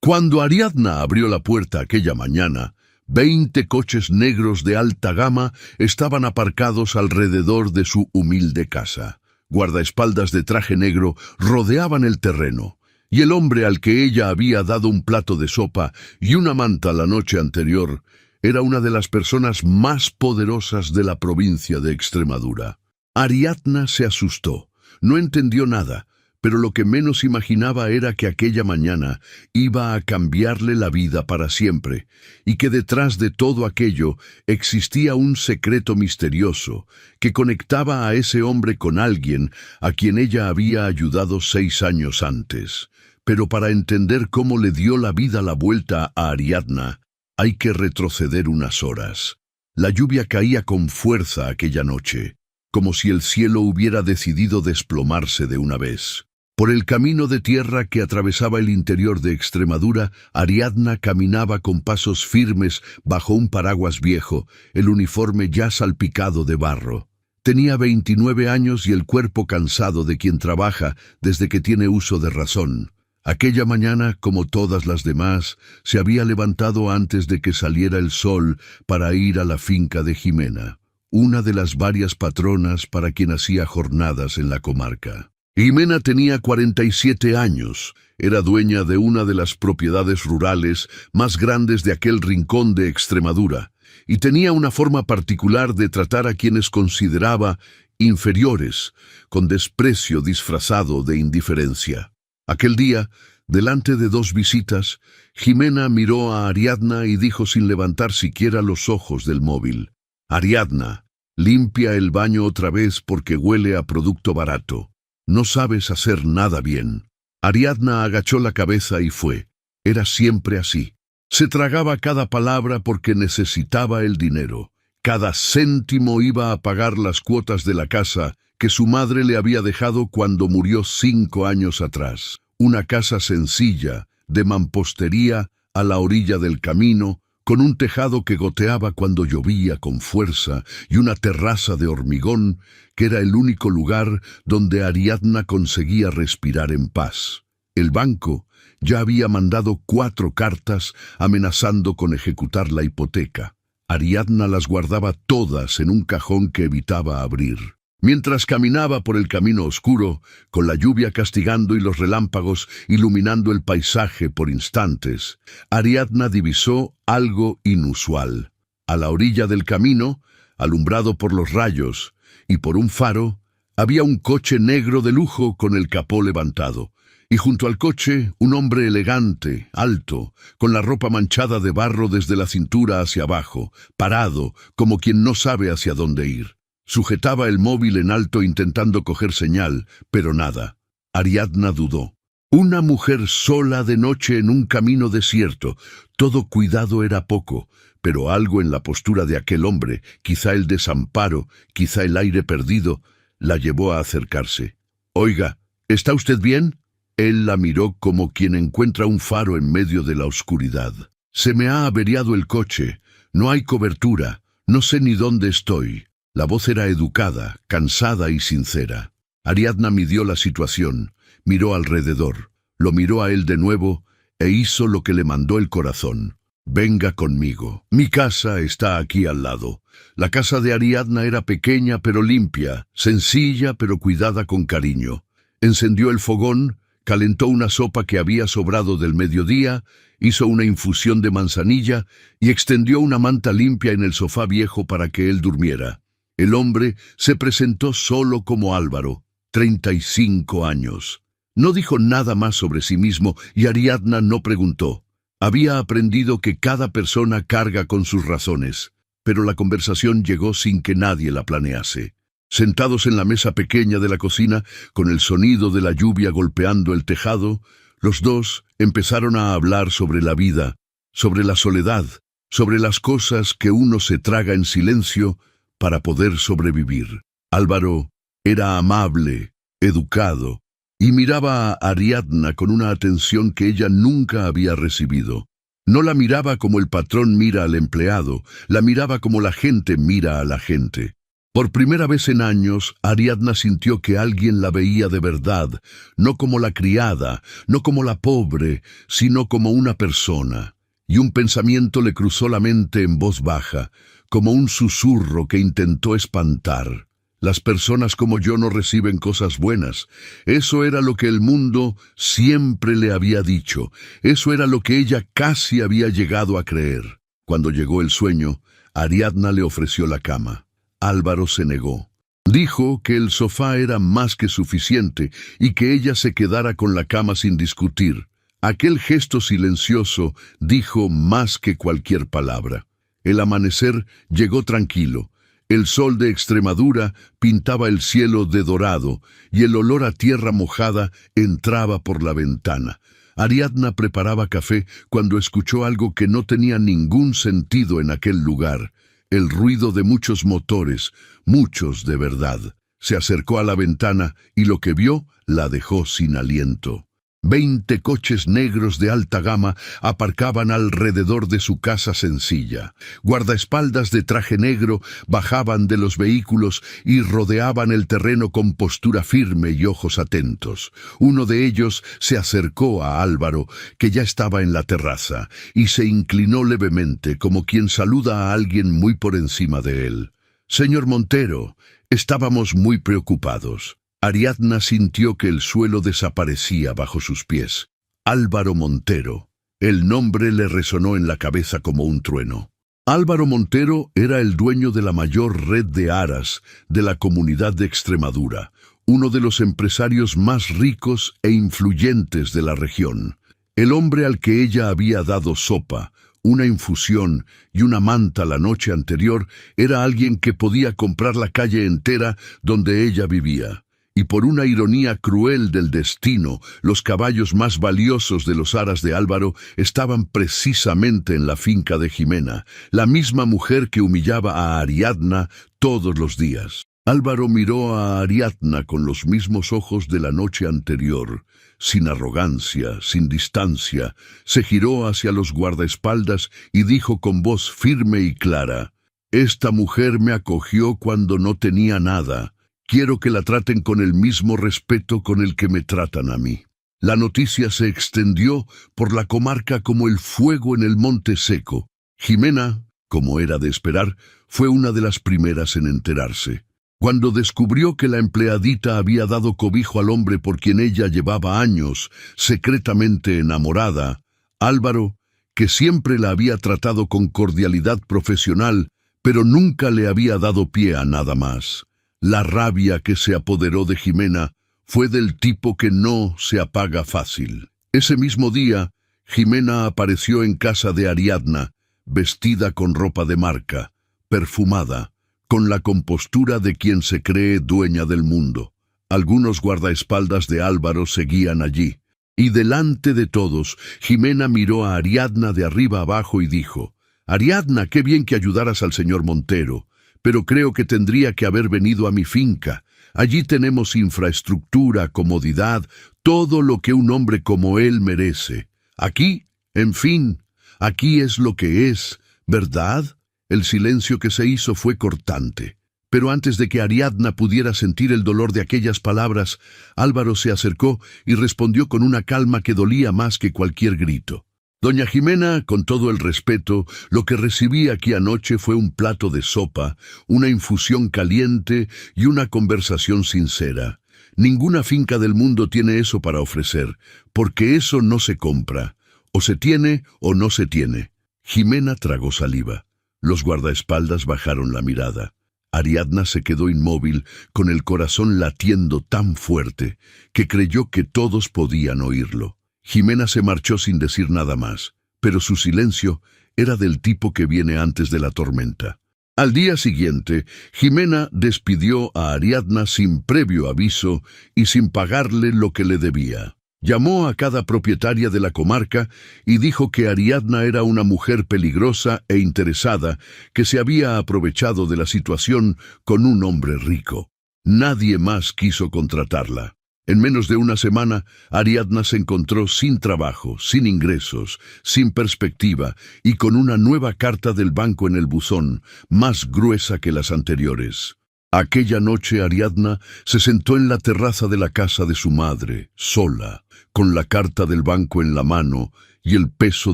Cuando Ariadna abrió la puerta aquella mañana, 20 coches negros de alta gama estaban aparcados alrededor de su humilde casa. Guardaespaldas de traje negro rodeaban el terreno, y el hombre al que ella había dado un plato de sopa y una manta la noche anterior era una de las personas más poderosas de la provincia de Extremadura. Ariadna se asustó, no entendió nada, pero lo que menos imaginaba era que aquella mañana iba a cambiarle la vida para siempre, y que detrás de todo aquello existía un secreto misterioso que conectaba a ese hombre con alguien a quien ella había ayudado 6 años antes. Pero para entender cómo le dio la vida la vuelta a Ariadna, hay que retroceder unas horas. La lluvia caía con fuerza aquella noche, como si el cielo hubiera decidido desplomarse de una vez. Por el camino de tierra que atravesaba el interior de Extremadura, Ariadna caminaba con pasos firmes bajo un paraguas viejo, el uniforme ya salpicado de barro. Tenía 29 años y el cuerpo cansado de quien trabaja desde que tiene uso de razón. Aquella mañana, como todas las demás, se había levantado antes de que saliera el sol para ir a la finca de Jimena, una de las varias patronas para quien hacía jornadas en la comarca. Jimena tenía 47 años, era dueña de una de las propiedades rurales más grandes de aquel rincón de Extremadura, y tenía una forma particular de tratar a quienes consideraba inferiores, con desprecio disfrazado de indiferencia. Aquel día, delante de 2 visitas, Jimena miró a Ariadna y dijo sin levantar siquiera los ojos del móvil: «Ariadna, limpia el baño otra vez porque huele a producto barato. No sabes hacer nada bien». Ariadna agachó la cabeza y fue. Era siempre así. Se tragaba cada palabra porque necesitaba el dinero. Cada céntimo iba a pagar las cuotas de la casa que su madre le había dejado cuando murió 5 años atrás. Una casa sencilla, de mampostería, a la orilla del camino, con un tejado que goteaba cuando llovía con fuerza y una terraza de hormigón que era el único lugar donde Ariadna conseguía respirar en paz. El banco ya había mandado 4 cartas amenazando con ejecutar la hipoteca. Ariadna las guardaba todas en un cajón que evitaba abrir. Mientras caminaba por el camino oscuro, con la lluvia castigando y los relámpagos iluminando el paisaje por instantes, Ariadna divisó algo inusual. A la orilla del camino, alumbrado por los rayos y por un faro, había un coche negro de lujo con el capó levantado, y junto al coche un hombre elegante, alto, con la ropa manchada de barro desde la cintura hacia abajo, parado como quien no sabe hacia dónde ir. Sujetaba el móvil en alto intentando coger señal, pero nada. Ariadna dudó. Una mujer sola de noche en un camino desierto. Todo cuidado era poco, pero algo en la postura de aquel hombre, quizá el desamparo, quizá el aire perdido, la llevó a acercarse. «Oiga, ¿está usted bien?». Él la miró como quien encuentra un faro en medio de la oscuridad. «Se me ha averiado el coche. No hay cobertura. No sé ni dónde estoy». La voz era educada, cansada y sincera. Ariadna midió la situación, miró alrededor, lo miró a él de nuevo e hizo lo que le mandó el corazón. «Venga conmigo. Mi casa está aquí al lado». La casa de Ariadna era pequeña pero limpia, sencilla pero cuidada con cariño. Encendió el fogón, calentó una sopa que había sobrado del mediodía, hizo una infusión de manzanilla y extendió una manta limpia en el sofá viejo para que él durmiera. El hombre se presentó solo como Álvaro, 35 años. No dijo nada más sobre sí mismo y Ariadna no preguntó. Había aprendido que cada persona carga con sus razones, pero la conversación llegó sin que nadie la planease. Sentados en la mesa pequeña de la cocina, con el sonido de la lluvia golpeando el tejado, los dos empezaron a hablar sobre la vida, sobre la soledad, sobre las cosas que uno se traga en silencio para poder sobrevivir. Álvaro era amable, educado, y miraba a Ariadna con una atención que ella nunca había recibido. No la miraba como el patrón mira al empleado, la miraba como la gente mira a la gente. Por primera vez en años, Ariadna sintió que alguien la veía de verdad, no como la criada, no como la pobre, sino como una persona. Y un pensamiento le cruzó la mente en voz baja, como un susurro que intentó espantar. Las personas como yo no reciben cosas buenas. Eso era lo que el mundo siempre le había dicho. Eso era lo que ella casi había llegado a creer. Cuando llegó el sueño, Ariadna le ofreció la cama. Álvaro se negó. Dijo que el sofá era más que suficiente y que ella se quedara con la cama sin discutir. Aquel gesto silencioso dijo más que cualquier palabra. El amanecer llegó tranquilo. El sol de Extremadura pintaba el cielo de dorado y el olor a tierra mojada entraba por la ventana. Ariadna preparaba café cuando escuchó algo que no tenía ningún sentido en aquel lugar. El ruido de muchos motores, muchos de verdad. Se acercó a la ventana y lo que vio la dejó sin aliento. 20 coches negros de alta gama aparcaban alrededor de su casa sencilla. Guardaespaldas de traje negro bajaban de los vehículos y rodeaban el terreno con postura firme y ojos atentos. Uno de ellos se acercó a Álvaro, que ya estaba en la terraza, y se inclinó levemente, como quien saluda a alguien muy por encima de él. «Señor Montero, estábamos muy preocupados». Ariadna sintió que el suelo desaparecía bajo sus pies. Álvaro Montero. El nombre le resonó en la cabeza como un trueno. Álvaro Montero era el dueño de la mayor red de aras de la comunidad de Extremadura, uno de los empresarios más ricos e influyentes de la región. El hombre al que ella había dado sopa, una infusión y una manta la noche anterior era alguien que podía comprar la calle entera donde ella vivía. Y por una ironía cruel del destino, los caballos más valiosos de los aras de Álvaro estaban precisamente en la finca de Jimena, la misma mujer que humillaba a Ariadna todos los días. Álvaro miró a Ariadna con los mismos ojos de la noche anterior, sin arrogancia, sin distancia. Se giró hacia los guardaespaldas y dijo con voz firme y clara: «Esta mujer me acogió cuando no tenía nada. Quiero que la traten con el mismo respeto con el que me tratan a mí». La noticia se extendió por la comarca como el fuego en el monte seco. Jimena, como era de esperar, fue una de las primeras en enterarse. Cuando descubrió que la empleadita había dado cobijo al hombre por quien ella llevaba años, secretamente enamorada, Álvaro, que siempre la había tratado con cordialidad profesional, pero nunca le había dado pie a nada más. La rabia que se apoderó de Jimena fue del tipo que no se apaga fácil. Ese mismo día, Jimena apareció en casa de Ariadna, vestida con ropa de marca, perfumada, con la compostura de quien se cree dueña del mundo. Algunos guardaespaldas de Álvaro seguían allí, y delante de todos, Jimena miró a Ariadna de arriba abajo y dijo: «Ariadna, qué bien que ayudaras al señor Montero, pero creo que tendría que haber venido a mi finca. Allí tenemos infraestructura, comodidad, todo lo que un hombre como él merece. Aquí, en fin, aquí es lo que es, ¿verdad?». El silencio que se hizo fue cortante. Pero antes de que Ariadna pudiera sentir el dolor de aquellas palabras, Álvaro se acercó y respondió con una calma que dolía más que cualquier grito: «Doña Jimena, con todo el respeto, lo que recibí aquí anoche fue un plato de sopa, una infusión caliente y una conversación sincera. Ninguna finca del mundo tiene eso para ofrecer, porque eso no se compra. O se tiene o no se tiene». Jimena tragó saliva. Los guardaespaldas bajaron la mirada. Ariadna se quedó inmóvil, con el corazón latiendo tan fuerte que creyó que todos podían oírlo. Jimena se marchó sin decir nada más, pero su silencio era del tipo que viene antes de la tormenta. Al día siguiente, Jimena despidió a Ariadna sin previo aviso y sin pagarle lo que le debía. Llamó a cada propietaria de la comarca y dijo que Ariadna era una mujer peligrosa e interesada que se había aprovechado de la situación con un hombre rico. Nadie más quiso contratarla. En menos de una semana, Ariadna se encontró sin trabajo, sin ingresos, sin perspectiva y con una nueva carta del banco en el buzón, más gruesa que las anteriores. Aquella noche Ariadna se sentó en la terraza de la casa de su madre, sola, con la carta del banco en la mano y el peso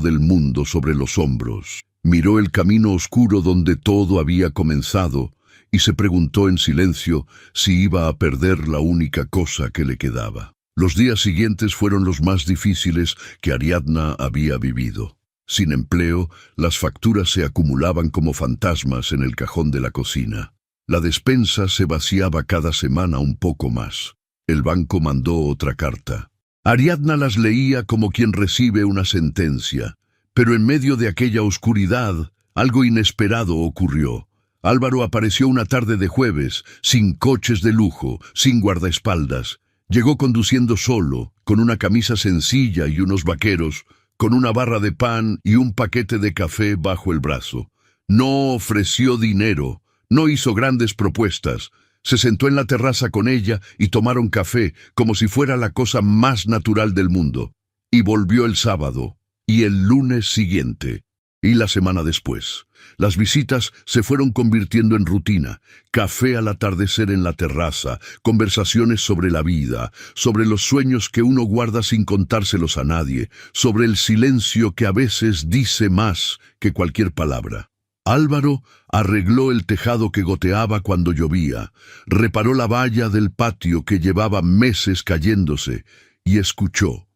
del mundo sobre los hombros. Miró el camino oscuro donde todo había comenzado y se preguntó en silencio si iba a perder la única cosa que le quedaba. Los días siguientes fueron los más difíciles que Ariadna había vivido. Sin empleo, las facturas se acumulaban como fantasmas en el cajón de la cocina. La despensa se vaciaba cada semana un poco más. El banco mandó otra carta. Ariadna las leía como quien recibe una sentencia, pero en medio de aquella oscuridad, algo inesperado ocurrió. Álvaro apareció una tarde de jueves, sin coches de lujo, sin guardaespaldas. Llegó conduciendo solo, con una camisa sencilla y unos vaqueros, con una barra de pan y un paquete de café bajo el brazo. No ofreció dinero. No hizo grandes propuestas. Se sentó en la terraza con ella y tomaron café como si fuera la cosa más natural del mundo. Y volvió el sábado, y el lunes siguiente, y la semana después. Las visitas se fueron convirtiendo en rutina. Café al atardecer en la terraza, conversaciones sobre la vida, sobre los sueños que uno guarda sin contárselos a nadie, sobre el silencio que a veces dice más que cualquier palabra. Álvaro arregló el tejado que goteaba cuando llovía, reparó la valla del patio que llevaba meses cayéndose y escuchó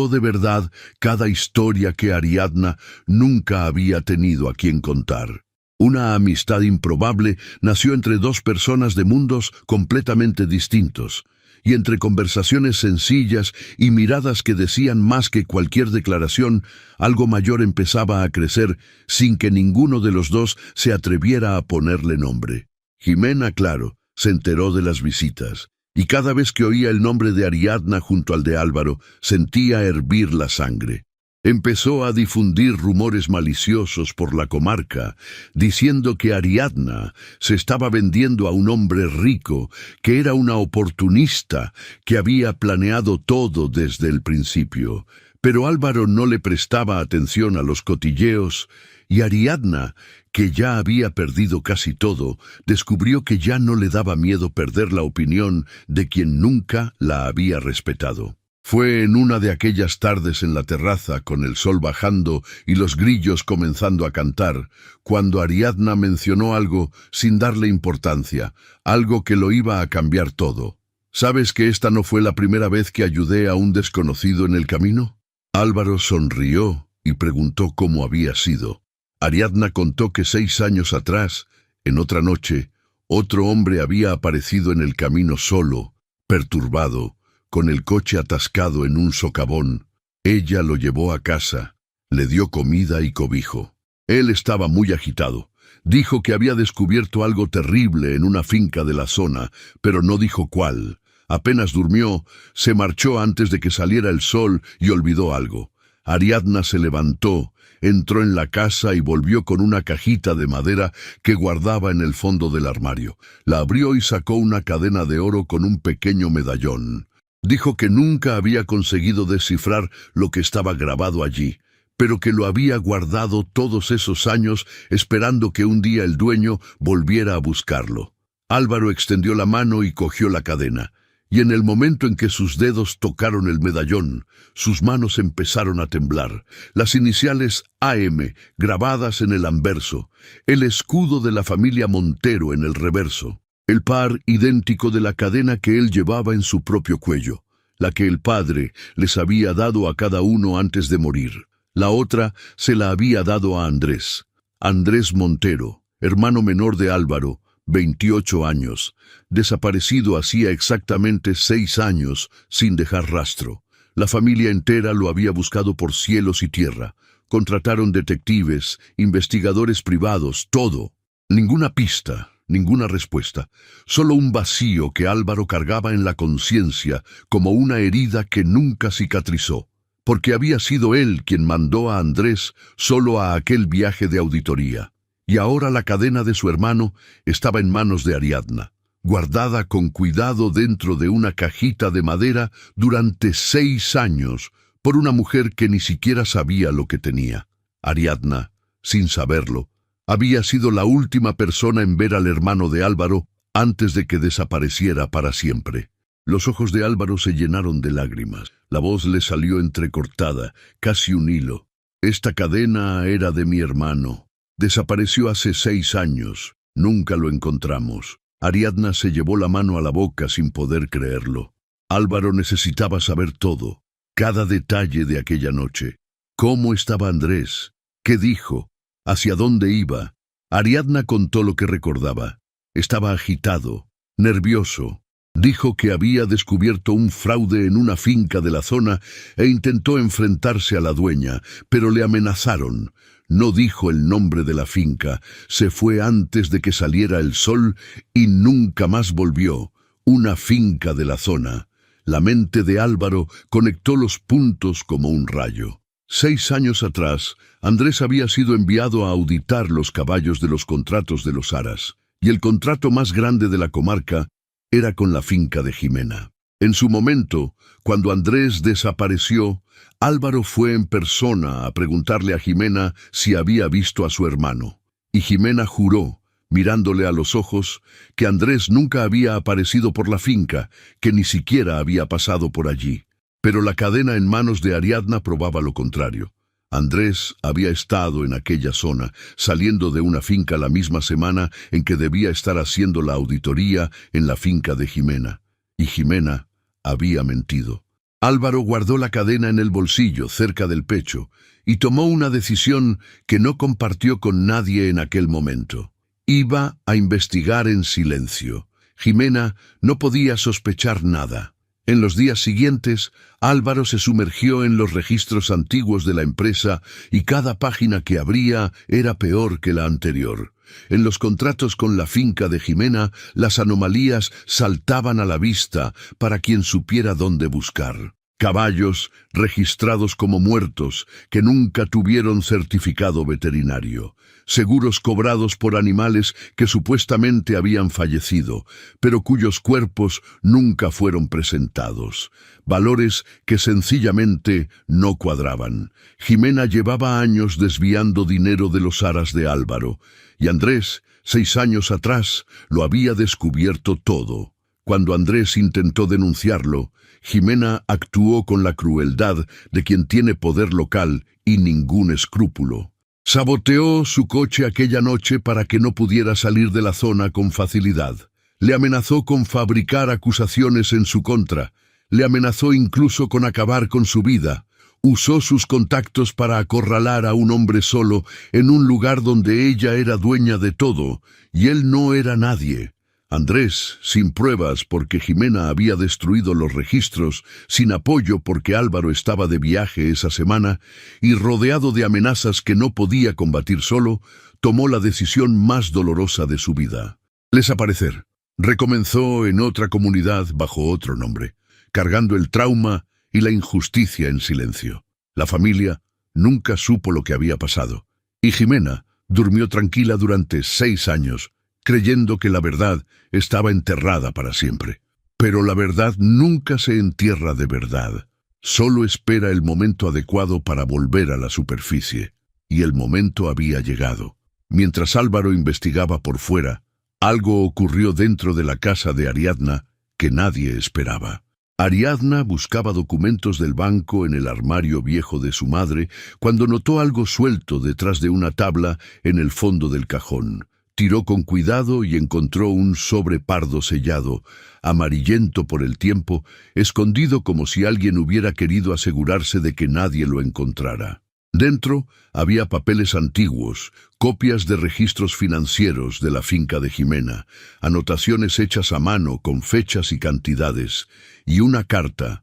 de verdad cada historia que Ariadna nunca había tenido a quien contar. Una amistad improbable nació entre dos personas de mundos completamente distintos, y entre conversaciones sencillas y miradas que decían más que cualquier declaración, algo mayor empezaba a crecer sin que ninguno de los dos se atreviera a ponerle nombre. Jimena, claro, se enteró de las visitas, y cada vez que oía el nombre de Ariadna junto al de Álvaro, sentía hervir la sangre. Empezó a difundir rumores maliciosos por la comarca, diciendo que Ariadna se estaba vendiendo a un hombre rico, que era una oportunista, que había planeado todo desde el principio. Pero Álvaro no le prestaba atención a los cotilleos, y Ariadna, que ya había perdido casi todo, descubrió que ya no le daba miedo perder la opinión de quien nunca la había respetado. Fue en una de aquellas tardes en la terraza, con el sol bajando y los grillos comenzando a cantar, cuando Ariadna mencionó algo sin darle importancia, algo que lo iba a cambiar todo. ¿Sabes que esta no fue la primera vez que ayudé a un desconocido en el camino? Álvaro sonrió y preguntó cómo había sido. Ariadna contó que 6 años atrás, en otra noche, otro hombre había aparecido en el camino solo, perturbado, con el coche atascado en un socavón. Ella lo llevó a casa, le dio comida y cobijo. Él estaba muy agitado. Dijo que había descubierto algo terrible en una finca de la zona, pero no dijo cuál. Apenas durmió, se marchó antes de que saliera el sol y olvidó algo. Ariadna se levantó, entró en la casa y volvió con una cajita de madera que guardaba en el fondo del armario. La abrió y sacó una cadena de oro con un pequeño medallón. Dijo que nunca había conseguido descifrar lo que estaba grabado allí, pero que lo había guardado todos esos años esperando que un día el dueño volviera a buscarlo. Álvaro extendió la mano y cogió la cadena, y en el momento en que sus dedos tocaron el medallón, sus manos empezaron a temblar. Las iniciales AM grabadas en el anverso, el escudo de la familia Montero en el reverso. El par idéntico de la cadena que él llevaba en su propio cuello, la que el padre les había dado a cada uno antes de morir. La otra se la había dado a Andrés. Andrés Montero, hermano menor de Álvaro, 28 años, desaparecido hacía exactamente 6 años sin dejar rastro. La familia entera lo había buscado por cielos y tierra. Contrataron detectives, investigadores privados, todo. Ninguna pista. Ninguna respuesta, solo un vacío que Álvaro cargaba en la conciencia como una herida que nunca cicatrizó, porque había sido él quien mandó a Andrés solo a aquel viaje de auditoría, y ahora la cadena de su hermano estaba en manos de Ariadna, guardada con cuidado dentro de una cajita de madera durante 6 años por una mujer que ni siquiera sabía lo que tenía. Ariadna, sin saberlo, había sido la última persona en ver al hermano de Álvaro antes de que desapareciera para siempre. Los ojos de Álvaro se llenaron de lágrimas. La voz le salió entrecortada, casi un hilo. Esta cadena era de mi hermano. Desapareció hace 6 años. Nunca lo encontramos. Ariadna se llevó la mano a la boca sin poder creerlo. Álvaro necesitaba saber todo, cada detalle de aquella noche. ¿Cómo estaba Andrés? ¿Qué dijo? ¿Hacia dónde iba? Ariadna contó lo que recordaba. Estaba agitado, nervioso. Dijo que había descubierto un fraude en una finca de la zona e intentó enfrentarse a la dueña, pero le amenazaron. No dijo el nombre de la finca, se fue antes de que saliera el sol y nunca más volvió. Una finca de la zona. La mente de Álvaro conectó los puntos como un rayo. 6 años atrás, Andrés había sido enviado a auditar los caballos de los contratos de los Aras, y el contrato más grande de la comarca era con la finca de Jimena. En su momento, cuando Andrés desapareció, Álvaro fue en persona a preguntarle a Jimena si había visto a su hermano. Y Jimena juró, mirándole a los ojos, que Andrés nunca había aparecido por la finca, que ni siquiera había pasado por allí. Pero la cadena en manos de Ariadna probaba lo contrario. Andrés había estado en aquella zona, saliendo de una finca la misma semana en que debía estar haciendo la auditoría en la finca de Jimena. Y Jimena había mentido. Álvaro guardó la cadena en el bolsillo, cerca del pecho, y tomó una decisión que no compartió con nadie en aquel momento. Iba a investigar en silencio. Jimena no podía sospechar nada. En los días siguientes, Álvaro se sumergió en los registros antiguos de la empresa y cada página que abría era peor que la anterior. En los contratos con la finca de Jimena, las anomalías saltaban a la vista para quien supiera dónde buscar. Caballos registrados como muertos que nunca tuvieron certificado veterinario. Seguros cobrados por animales que supuestamente habían fallecido, pero cuyos cuerpos nunca fueron presentados. Valores que sencillamente no cuadraban. Jimena llevaba años desviando dinero de los Aras de Álvaro, y Andrés, 6 años atrás, lo había descubierto todo. Cuando Andrés intentó denunciarlo, Jimena actuó con la crueldad de quien tiene poder local y ningún escrúpulo. Saboteó su coche aquella noche para que no pudiera salir de la zona con facilidad. Le amenazó con fabricar acusaciones en su contra. Le amenazó incluso con acabar con su vida. Usó sus contactos para acorralar a un hombre solo en un lugar donde ella era dueña de todo, y él no era nadie. Andrés, sin pruebas porque Jimena había destruido los registros, sin apoyo porque Álvaro estaba de viaje esa semana, y rodeado de amenazas que no podía combatir solo, tomó la decisión más dolorosa de su vida. Desaparecer. Recomenzó en otra comunidad bajo otro nombre, cargando el trauma y la injusticia en silencio. La familia nunca supo lo que había pasado, y Jimena durmió tranquila durante 6 años, creyendo que la verdad estaba enterrada para siempre. Pero la verdad nunca se entierra de verdad. Solo espera el momento adecuado para volver a la superficie. Y el momento había llegado. Mientras Álvaro investigaba por fuera, algo ocurrió dentro de la casa de Ariadna que nadie esperaba. Ariadna buscaba documentos del banco en el armario viejo de su madre cuando notó algo suelto detrás de una tabla en el fondo del cajón. Tiró con cuidado y encontró un sobre pardo sellado, amarillento por el tiempo, escondido como si alguien hubiera querido asegurarse de que nadie lo encontrara. Dentro había papeles antiguos, copias de registros financieros de la finca de Jimena, anotaciones hechas a mano con fechas y cantidades, y una carta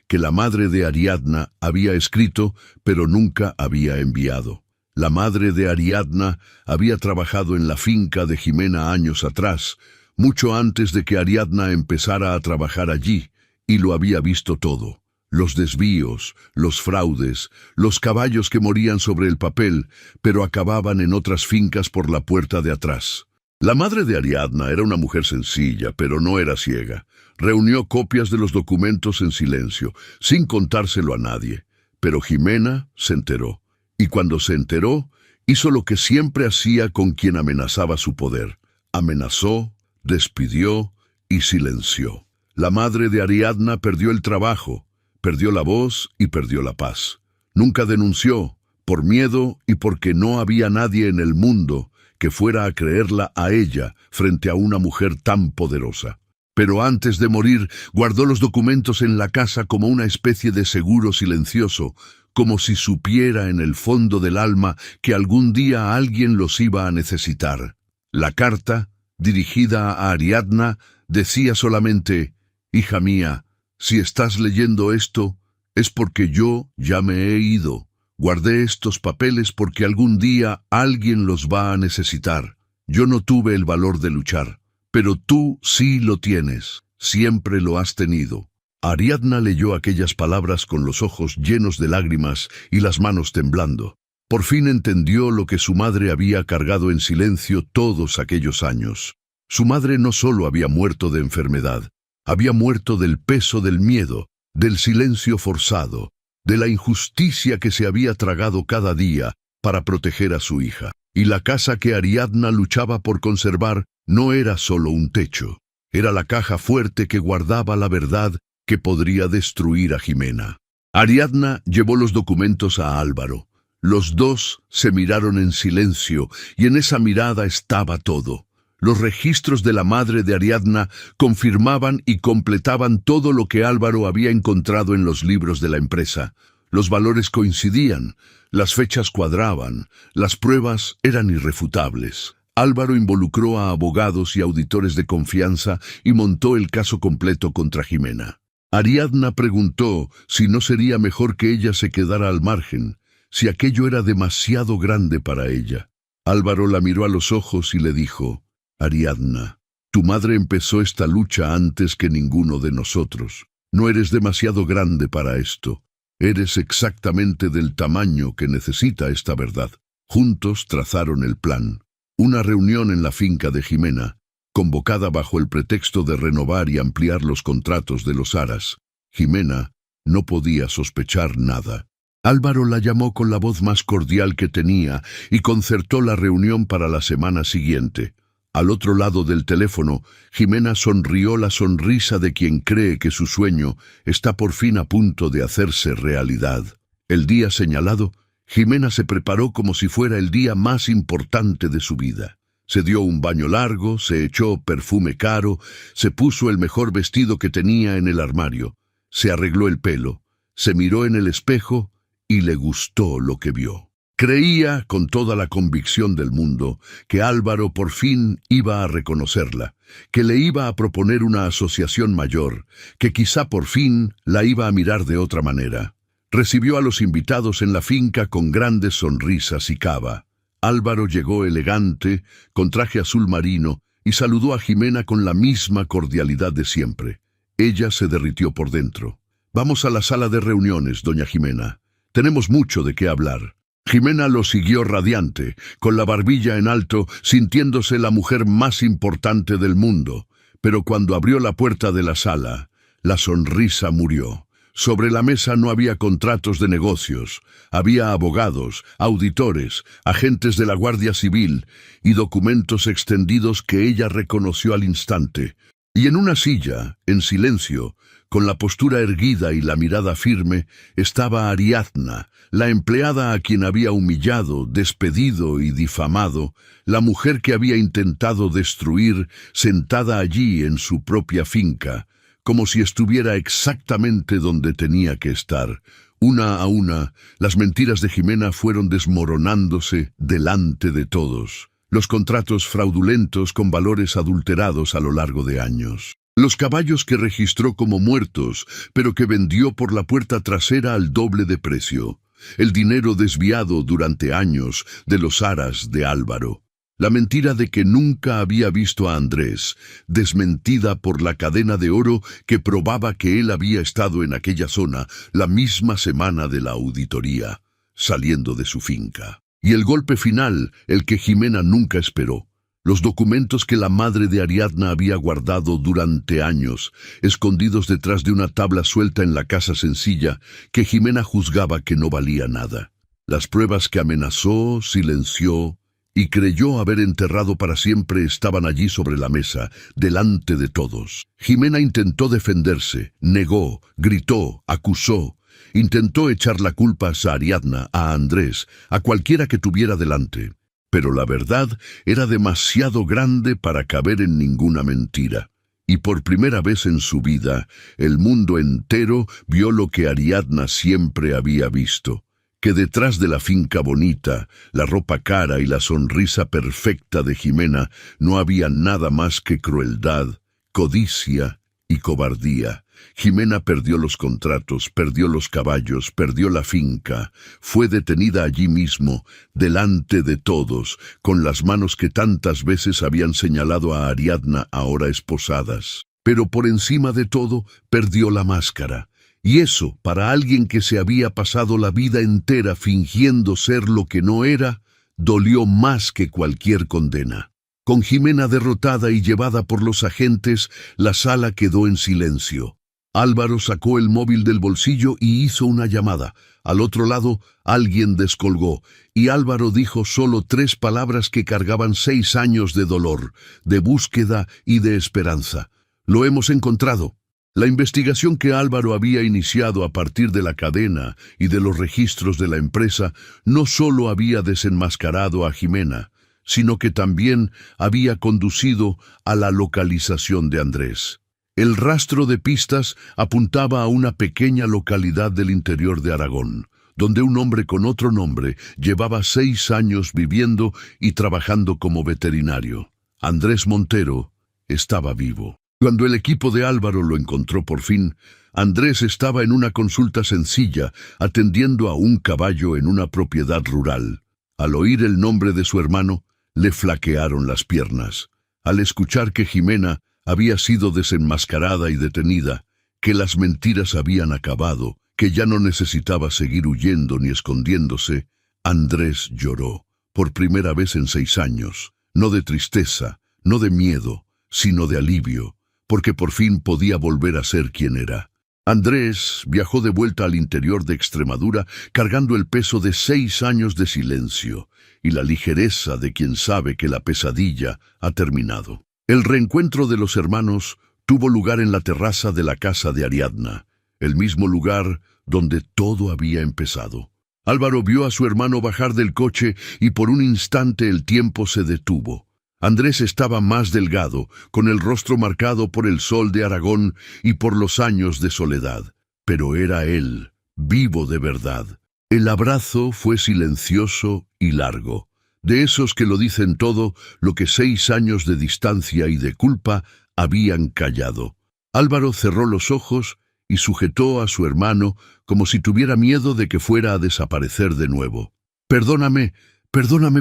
que la madre de Ariadna había escrito pero nunca había enviado. La madre de Ariadna había trabajado en la finca de Jimena años atrás, mucho antes de que Ariadna empezara a trabajar allí, y lo había visto todo. Los desvíos, los fraudes, los caballos que morían sobre el papel, pero acababan en otras fincas por la puerta de atrás. La madre de Ariadna era una mujer sencilla, pero no era ciega. Reunió copias de los documentos en silencio, sin contárselo a nadie. Pero Jimena se enteró. Y cuando se enteró, hizo lo que siempre hacía con quien amenazaba su poder. amenazó, despidió y silenció. La madre de Ariadna perdió el trabajo, perdió la voz y perdió la paz. Nunca denunció, por miedo y porque no había nadie en el mundo que fuera a creerla a ella frente a una mujer tan poderosa. Pero antes de morir, guardó los documentos en la casa como una especie de seguro silencioso, como si supiera en el fondo del alma que algún día alguien los iba a necesitar. La carta, dirigida a Ariadna, decía solamente: «Hija mía, si estás leyendo esto, es porque yo ya me he ido. Guardé estos papeles porque algún día alguien los va a necesitar. Yo no tuve el valor de luchar, pero tú sí lo tienes, siempre lo has tenido». Ariadna leyó aquellas palabras con los ojos llenos de lágrimas y las manos temblando. Por fin entendió lo que su madre había cargado en silencio todos aquellos años. Su madre no solo había muerto de enfermedad, había muerto del peso del miedo, del silencio forzado, de la injusticia que se había tragado cada día para proteger a su hija. Y la casa que Ariadna luchaba por conservar no era solo un techo, era la caja fuerte que guardaba la verdad que podría destruir a Jimena. Ariadna llevó los documentos a Álvaro. Los dos se miraron en silencio y en esa mirada estaba todo. Los registros de la madre de Ariadna confirmaban y completaban todo lo que Álvaro había encontrado en los libros de la empresa. Los valores coincidían, las fechas cuadraban, las pruebas eran irrefutables. Álvaro involucró a abogados y auditores de confianza y montó el caso completo contra Jimena. Ariadna preguntó si no sería mejor que ella se quedara al margen, si aquello era demasiado grande para ella. Álvaro la miró a los ojos y le dijo: «Ariadna, tu madre empezó esta lucha antes que ninguno de nosotros. No eres demasiado grande para esto. Eres exactamente del tamaño que necesita esta verdad». Juntos trazaron el plan. Una reunión en la finca de Jimena, convocada bajo el pretexto de renovar y ampliar los contratos de los aras. Jimena no podía sospechar nada. Álvaro la llamó con la voz más cordial que tenía y concertó la reunión para la semana siguiente. Al otro lado del teléfono, Jimena sonrió la sonrisa de quien cree que su sueño está por fin a punto de hacerse realidad. El día señalado, Jimena se preparó como si fuera el día más importante de su vida. Se dio un baño largo, se echó perfume caro, se puso el mejor vestido que tenía en el armario, se arregló el pelo, se miró en el espejo y le gustó lo que vio. Creía, con toda la convicción del mundo, que Álvaro por fin iba a reconocerla, que le iba a proponer una asociación mayor, que quizá por fin la iba a mirar de otra manera. Recibió a los invitados en la finca con grandes sonrisas y cava. Álvaro llegó elegante, con traje azul marino, y saludó a Jimena con la misma cordialidad de siempre. Ella se derritió por dentro. «Vamos a la sala de reuniones, doña Jimena. Tenemos mucho de qué hablar». Jimena lo siguió radiante, con la barbilla en alto, sintiéndose la mujer más importante del mundo. Pero cuando abrió la puerta de la sala, la sonrisa murió. Sobre la mesa no había contratos de negocios, había abogados, auditores, agentes de la Guardia Civil y documentos extendidos que ella reconoció al instante. Y en una silla, en silencio, con la postura erguida y la mirada firme, estaba Ariadna, la empleada a quien había humillado, despedido y difamado, la mujer que había intentado destruir, sentada allí en su propia finca, como si estuviera exactamente donde tenía que estar. Una a una, las mentiras de Jimena fueron desmoronándose delante de todos. Los contratos fraudulentos con valores adulterados a lo largo de años. Los caballos que registró como muertos, pero que vendió por la puerta trasera al doble de precio. El dinero desviado durante años de los aras de Álvaro. La mentira de que nunca había visto a Andrés, desmentida por la cadena de oro que probaba que él había estado en aquella zona la misma semana de la auditoría, saliendo de su finca. Y el golpe final, el que Jimena nunca esperó. Los documentos que la madre de Ariadna había guardado durante años, escondidos detrás de una tabla suelta en la casa sencilla, que Jimena juzgaba que no valía nada. Las pruebas que amenazó, silenció y creyó haber enterrado para siempre estaban allí sobre la mesa, delante de todos. Jimena intentó defenderse, negó, gritó, acusó. Intentó echar la culpa a Ariadna, a Andrés, a cualquiera que tuviera delante. Pero la verdad era demasiado grande para caber en ninguna mentira. Y por primera vez en su vida, el mundo entero vio lo que Ariadna siempre había visto. Que detrás de la finca bonita, la ropa cara y la sonrisa perfecta de Jimena no había nada más que crueldad, codicia y cobardía. Jimena perdió los contratos, perdió los caballos, perdió la finca. Fue detenida allí mismo, delante de todos, con las manos que tantas veces habían señalado a Ariadna ahora esposadas. Pero por encima de todo, perdió la máscara. Y eso, para alguien que se había pasado la vida entera fingiendo ser lo que no era, dolió más que cualquier condena. Con Jimena derrotada y llevada por los agentes, la sala quedó en silencio. Álvaro sacó el móvil del bolsillo y hizo una llamada. Al otro lado, alguien descolgó, y Álvaro dijo solo 3 palabras que cargaban 6 años de dolor, de búsqueda y de esperanza. Lo hemos encontrado. La investigación que Álvaro había iniciado a partir de la cadena y de los registros de la empresa no solo había desenmascarado a Jimena, sino que también había conducido a la localización de Andrés. El rastro de pistas apuntaba a una pequeña localidad del interior de Aragón, donde un hombre con otro nombre llevaba 6 años viviendo y trabajando como veterinario. Andrés Montero estaba vivo. Cuando el equipo de Álvaro lo encontró por fin, Andrés estaba en una consulta sencilla, atendiendo a un caballo en una propiedad rural. Al oír el nombre de su hermano, le flaquearon las piernas. Al escuchar que Jimena había sido desenmascarada y detenida, que las mentiras habían acabado, que ya no necesitaba seguir huyendo ni escondiéndose, Andrés lloró, por primera vez en 6 años, no de tristeza, no de miedo, sino de alivio, porque por fin podía volver a ser quien era. Andrés viajó de vuelta al interior de Extremadura cargando el peso de 6 años de silencio y la ligereza de quien sabe que la pesadilla ha terminado. El reencuentro de los hermanos tuvo lugar en la terraza de la casa de Ariadna, el mismo lugar donde todo había empezado. Álvaro vio a su hermano bajar del coche y por un instante el tiempo se detuvo. Andrés estaba más delgado, con el rostro marcado por el sol de Aragón y por los años de soledad. Pero era él, vivo de verdad. El abrazo fue silencioso y largo. De esos que lo dicen todo, lo que 6 años de distancia y de culpa habían callado. Álvaro cerró los ojos y sujetó a su hermano como si tuviera miedo de que fuera a desaparecer de nuevo. Perdóname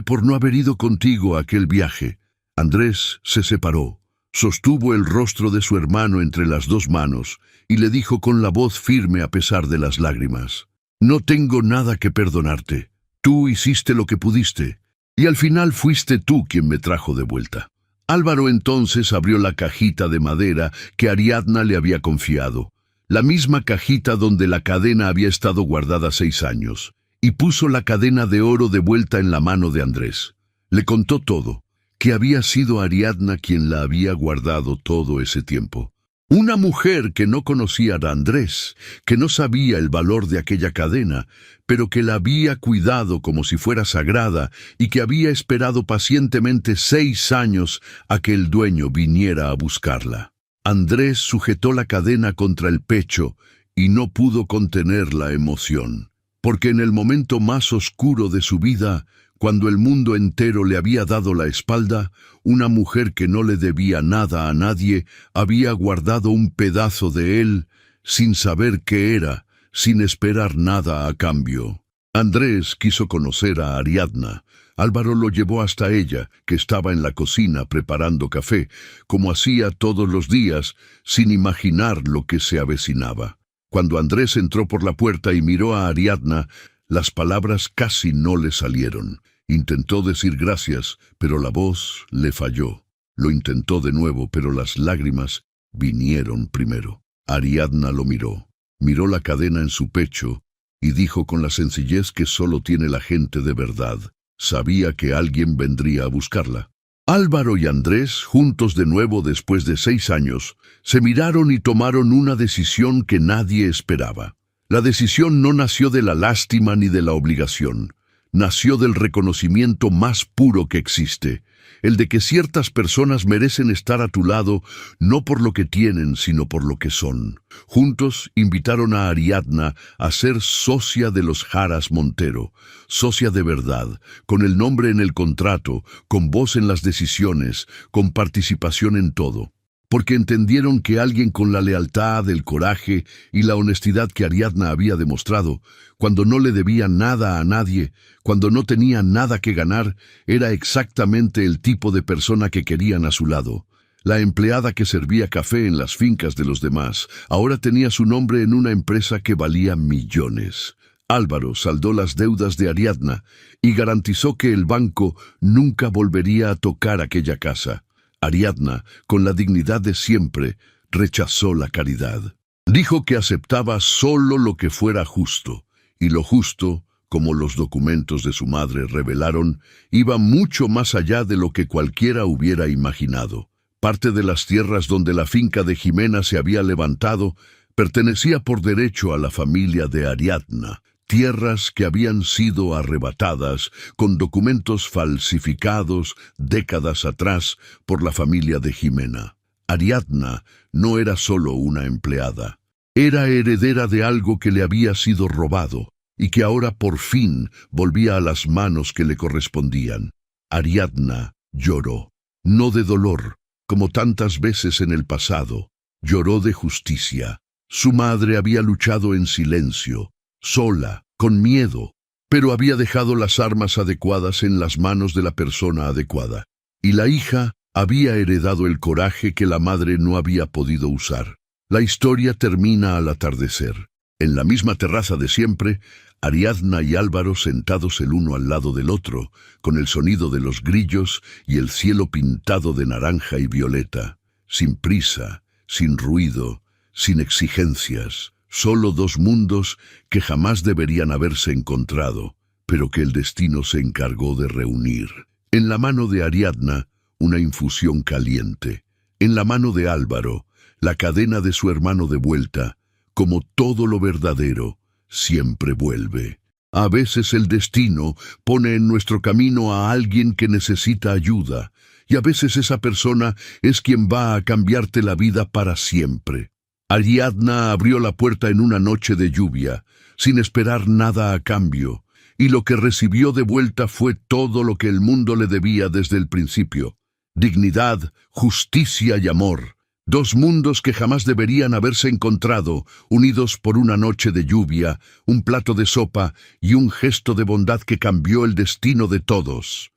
por no haber ido contigo a aquel viaje. Andrés se separó, sostuvo el rostro de su hermano entre las 2 manos y le dijo con la voz firme a pesar de las lágrimas: «No tengo nada que perdonarte. Tú hiciste lo que pudiste, y al final fuiste tú quien me trajo de vuelta». Álvaro entonces abrió la cajita de madera que Ariadna le había confiado, la misma cajita donde la cadena había estado guardada 6 años, y puso la cadena de oro de vuelta en la mano de Andrés. Le contó todo, que había sido Ariadna quien la había guardado todo ese tiempo. Una mujer que no conocía a Andrés, que no sabía el valor de aquella cadena, pero que la había cuidado como si fuera sagrada y que había esperado pacientemente 6 años a que el dueño viniera a buscarla. Andrés sujetó la cadena contra el pecho y no pudo contener la emoción, porque en el momento más oscuro de su vida, cuando el mundo entero le había dado la espalda, una mujer que no le debía nada a nadie había guardado un pedazo de él sin saber qué era, sin esperar nada a cambio. Andrés quiso conocer a Ariadna. Álvaro lo llevó hasta ella, que estaba en la cocina preparando café, como hacía todos los días, sin imaginar lo que se avecinaba. Cuando Andrés entró por la puerta y miró a Ariadna, las palabras casi no le salieron. Intentó decir gracias, pero la voz le falló. Lo intentó de nuevo, pero las lágrimas vinieron primero. Ariadna lo miró la cadena en su pecho y dijo con la sencillez que solo tiene la gente de verdad: Sabía que alguien vendría a buscarla. Álvaro y Andrés, juntos de nuevo después de 6 años, se miraron y tomaron una decisión que nadie esperaba. La decisión no nació de la lástima ni de la obligación. Nació del reconocimiento más puro que existe, el de que ciertas personas merecen estar a tu lado no por lo que tienen, sino por lo que son. Juntos invitaron a Ariadna a ser socia de los Jaras Montero, socia de verdad, con el nombre en el contrato, con voz en las decisiones, con participación en todo. Porque entendieron que alguien con la lealtad, el coraje y la honestidad que Ariadna había demostrado, cuando no le debía nada a nadie, cuando no tenía nada que ganar, era exactamente el tipo de persona que querían a su lado. La empleada que servía café en las fincas de los demás, ahora tenía su nombre en una empresa que valía millones. Álvaro saldó las deudas de Ariadna y garantizó que el banco nunca volvería a tocar aquella casa. Ariadna, con la dignidad de siempre, rechazó la caridad. Dijo que aceptaba solo lo que fuera justo, y lo justo, como los documentos de su madre revelaron, iba mucho más allá de lo que cualquiera hubiera imaginado. Parte de las tierras donde la finca de Jimena se había levantado pertenecía por derecho a la familia de Ariadna, tierras que habían sido arrebatadas con documentos falsificados décadas atrás por la familia de Jimena. Ariadna no era solo una empleada, era heredera de algo que le había sido robado y que ahora por fin volvía a las manos que le correspondían. Ariadna lloró, no de dolor, como tantas veces en el pasado, lloró de justicia. Su madre había luchado en silencio, sola, con miedo, pero había dejado las armas adecuadas en las manos de la persona adecuada. Y la hija había heredado el coraje que la madre no había podido usar. La historia termina al atardecer. En la misma terraza de siempre, Ariadna y Álvaro sentados el uno al lado del otro, con el sonido de los grillos y el cielo pintado de naranja y violeta, sin prisa, sin ruido, sin exigencias. Solo dos mundos que jamás deberían haberse encontrado, pero que el destino se encargó de reunir. En la mano de Ariadna, una infusión caliente. En la mano de Álvaro, la cadena de su hermano de vuelta. Como todo lo verdadero, siempre vuelve. A veces el destino pone en nuestro camino a alguien que necesita ayuda, y a veces esa persona es quien va a cambiarte la vida para siempre. Ariadna abrió la puerta en una noche de lluvia, sin esperar nada a cambio, y lo que recibió de vuelta fue todo lo que el mundo le debía desde el principio: dignidad, justicia y amor. Dos mundos que jamás deberían haberse encontrado, unidos por una noche de lluvia, un plato de sopa y un gesto de bondad que cambió el destino de todos.